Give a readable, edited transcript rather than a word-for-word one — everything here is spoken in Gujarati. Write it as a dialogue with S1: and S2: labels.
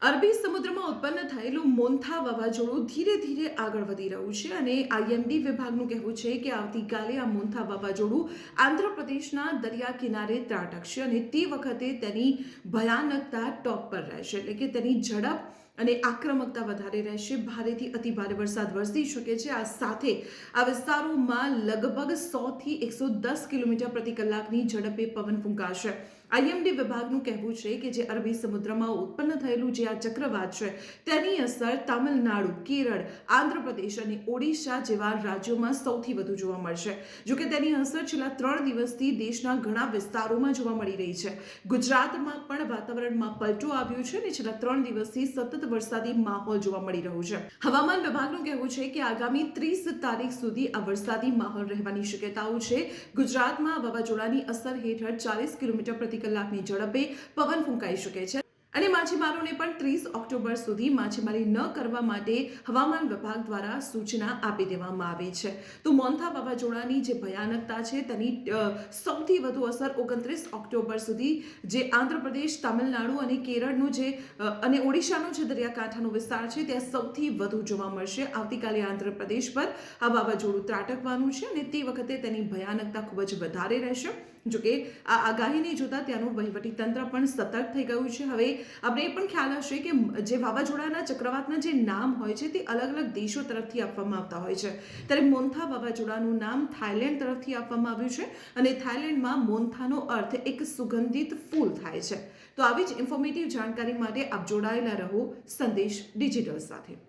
S1: અરબી સમુદ્રમાં ઉત્પન્ન થયેલું મોન્થા વાવાઝોડું ધીરે ધીરે આગળ વધી રહ્યું છે અને આઈએમડી વિભાગનું કહેવું છે કે આવતીકાલે આ મોન્થા વાવાઝોડું આંધ્રપ્રદેશના દરિયા કિનારે ત્રાટકશે અને તે વખતે તેની ભયાનકતા ટોપ પર રહેશે, એટલે કે તેની ઝડપ અને આક્રમકતા વધારે રહેશે. ભારેથી અતિભારે વરસાદ વરસી શકે છે. આ સાથે આ વિસ્તારોમાં લગભગ 100 થી 110 કિલોમીટર પ્રતિ કલાકની ઝડપે પવન ફૂંકાશે. આઈએમડી વિભાગનું કહેવું છે કે જે અરબી સમુદ્રમાં ઉત્પન્ન થયેલું જે આ ચક્રવાત છે તેની અસર તામિલનાડુ, કેરળ, આંધ્રપ્રદેશ અને ઓડિશા જેવા રાજ્યોમાં સૌથી વધુ જોવા મળશે. જોકે તેની અસર છેલ્લા 3 દિવસથી દેશના ઘણા વિસ્તારોમાં જોવા મળી રહી છે. ગુજરાતમાં પણ વાતાવરણમાં પલટો આવ્યો છે અને છેલ્લા 3 દિવસથી સતત વરસાદી માહોલ જોવા મળી રહ્યો છે. હવામાન વિભાગનું કહેવું છે કે આગામી 30 તારીખ સુધી આ વરસાદી માહોલ રહેવાની શક્યતાઓ છે. ગુજરાતમાં વાવાઝોડાની અસર હેઠળ 40 કિલોમીટર પ્રતિ કલાકની ઝડપે પવન ફૂંકાઈ શકે છે અને માછીમારોને પણ 30 ઓક્ટોબર સુધી માછીમારી ન કરવા માટે હવામાન વિભાગ દ્વારા સૂચના આપી દેવામાં આવી છે. તો મોન્થા વાવાઝોડાની જે ભયાનકતા છે તેની સૌથી વધુ અસર 29 ઓક્ટોબર સુધી જે આંધ્રપ્રદેશ, તામિલનાડુ અને કેરળનો જે અને ઓડિશાનો જે દરિયાકાંઠાનો વિસ્તાર છે ત્યાં સૌથી વધુ જોવા મળશે. આવતીકાલે આંધ્રપ્રદેશ પર આ વાવાઝોડું ત્રાટકવાનું છે અને તે વખતે તેની ભયાનકતા ખૂબ જ વધારે રહેશે. જોકે આ આગાહીને જોતા ત્યાંનું વહીવટી તંત્ર પણ સતર્ક થઈ ગયું છે. હવે આપણે એ પણ ખ્યાલ હશે કે જે વાવાઝોડાના ચક્રવાતના જે નામ હોય છે તે અલગ અલગ દેશો તરફથી આપવામાં આવતા હોય છે. ત્યારે મોન્થા વાવાઝોડાનું નામ થાઈલેન્ડ તરફથી આપવામાં આવ્યું છે અને થાઈલેન્ડમાં મોન્થાનો અર્થ એક સુગંધિત ફૂલ થાય છે. તો આવી જ ઇન્ફોર્મેટિવ જાણકારી માટે આપ જોડાયેલા રહો સંદેશ ડિજિટલ સાથે.